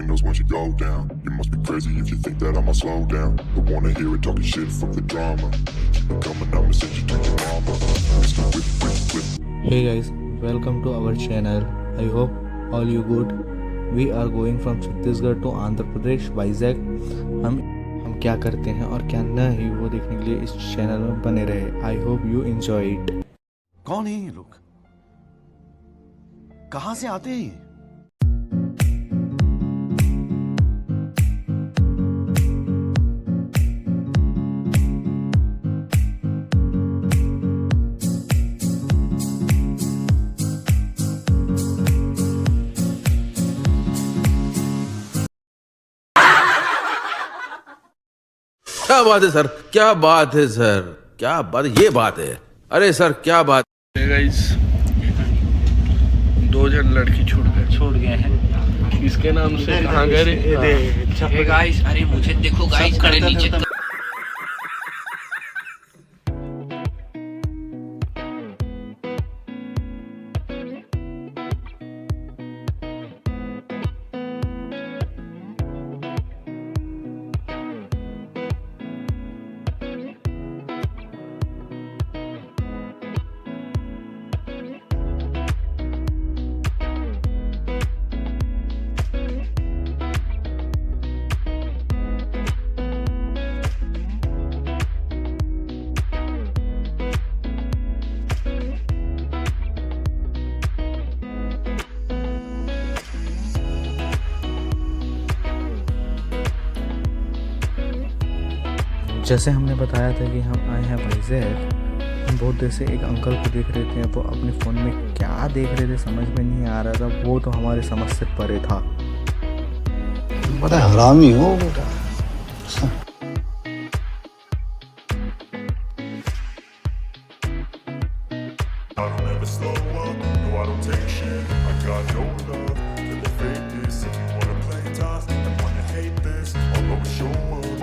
ring those once you go down. You must be crazy if you think that I'ma slow down. Don't wanna hear it talking shit, fuck the drama. Keep it coming, I'ma send you to your mama. Mr. Whip. Hey guys, welcome to our channel. I hope all you good. We are going from Chhattisgarh to Andhra Pradesh Vizag. हम क्या करते हैं और क्या नहीं वो देखने के लिए इस चैनल में बने रहे. I hope you enjoy it. कौन है ये लोग? कहां से आते हैं ये? क्या बात है सर, क्या बात है सर, क्या बात, ये बात है. अरे सर क्या बात है गाइस. 2 जन लड़की छोड़ गए हैं. इसके नाम से कहाँ गए रे? गाइस अरे मुझे देखो गाइस, अरे नीचे जैसे हमने बताया था कि हम आए हैं वाइजैग. हम बहुत देर से एक अंकल को देख रहे थे. वो अपने फ़ोन में क्या देख रहे थे समझ में नहीं आ रहा था. वो तो हमारे समझ से परे था. बड़ा हरामी हो बेटा. I don't ever slow up, no I don't take shit. I got no love for the fakeness. If you wanna play tough and wanna hate this, I'll always show up.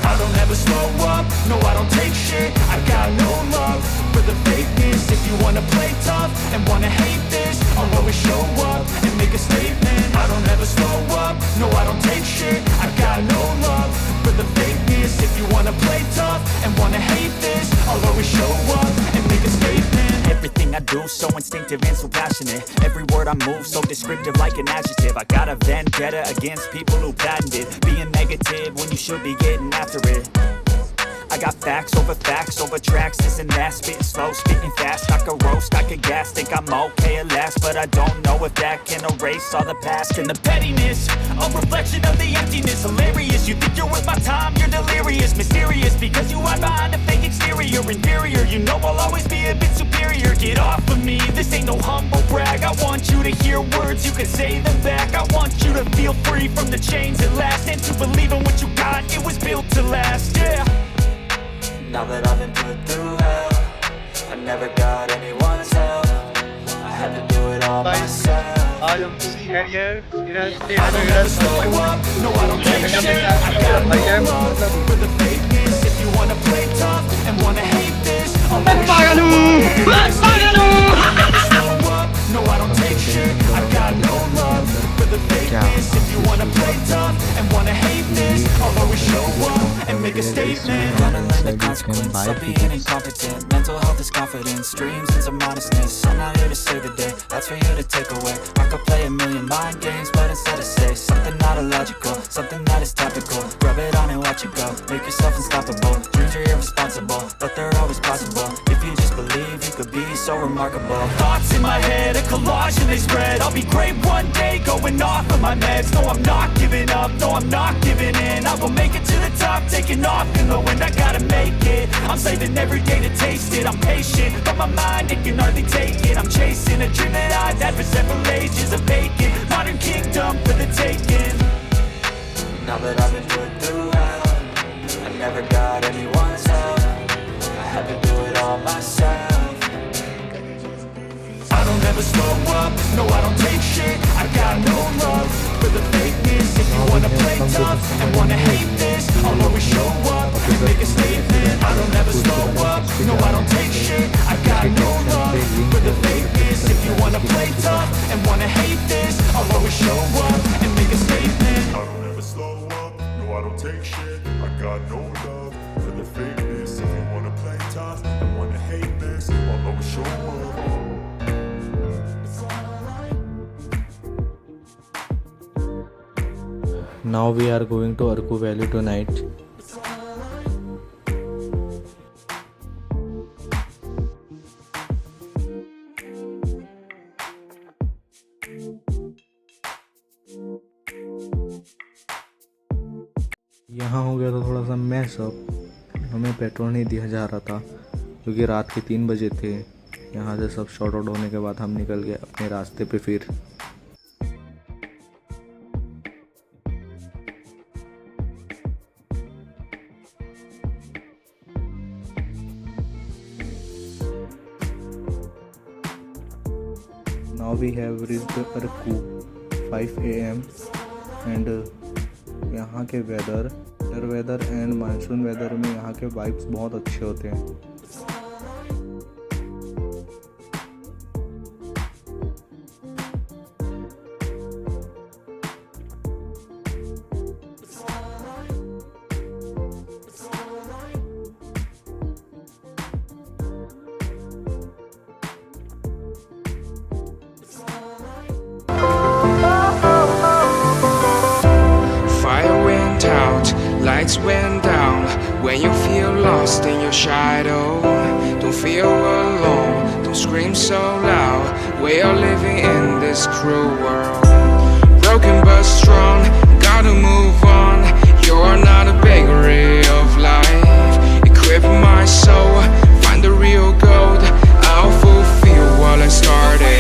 I don't ever slow up, no I don't take shit. I got no love for the fakeness. If you wanna play tough and wanna hate this, I'll always show up and make a statement. I don't ever slow up, no I don't take shit. I got no love for the fakeness. If you wanna play tough and wanna hate this, I'll always show up and make a statement. Everything I do so instinctive and so passionate. Every word I move so descriptive like an adjective. I got a vendetta against people who patented being negative when you should be getting after it. I got facts over tracks, this and that. Spitting slow, spitting fast. I could roast, I could gas. Think I'm okay at last, but I don't know if that can erase all the past. And the pettiness, a reflection of the emptiness. Hilarious, you think you're worth my time, you're delirious. Mysterious, because you hide behind a fake exterior. Inferior, you know I'll always be a bit superior. Get off of me, this ain't no humble brag. I want you to hear words, you can say them back. I want you to feel free from the chains at last, and to believe in what you got, it was built to last, yeah. Now that I've been put through hell, I never got anyone's help. I had to do it all myself. I don't ever slow up, no I don't take shit. I got no love for the fakeness. If you wanna play tough and wanna hate this, I'll always show up. Never slow up, no I don't take shit. I got no love for the fakeness. If you wanna play tough and wanna hate this, I'll always show up and make a statement. Gonna learn the consequence of being incompetent. Mental health is confidence, dreams and some modestness. I'm not here to save the day, that's for you to take away. I could play a million mind games, but instead I say something not illogical, something that is topical. Rub it on and watch it go, make yourself unstoppable. Dreams are irresponsible, but they're always possible. If you just believe, you could be so remarkable. Thoughts in my head, a collage and they spread. I'll be great one day, going off of my meds. No, I'm not giving up, no, I'm not giving in. I will make it to the top, taking off in the wind. I gotta make it, I'm saving every day to taste it. I'm patient, but my mind, it can hardly take it. I'm chasing a dream that I've had for several ages. A vacant, modern kingdom for the taking. Now that I've been put through hell, I never got anyone's help. I had to do it all myself. I don't ever slow up, no I don't take shit. I got no love for the fakeness. If you wanna play tough and wanna hate this, I'll always show up and make a statement. I don't ever slow up, no I don't take shit. I got no love for the fakeness. If you wanna play tough and wanna hate this, I'll always show up and make a Now we are going to Arku Valley tonight. यहाँ हो गया था थोड़ा सा mess up. हमें petrol नहीं दिया जा रहा था क्योंकि रात के 3 बजे थे। यहाँ से सब शॉर्ट आउट होने के बाद हम निकल गए अपने रास्ते पे। फिर Now we have reached Arku 5 AM and यहाँ के वेदर एंड मानसून वेदर में यहाँ के वाइब्स बहुत अच्छे होते हैं। Lights went down when you feel lost in your shadow. Don't feel alone, don't scream so loud. We are living in this cruel world. Broken but strong, gotta move on. You're not a bakery of life. Equip my soul, find the real gold. I'll fulfill what I started.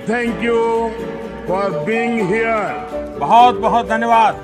Thank you for being here. बहुत बहुत धन्यवाद।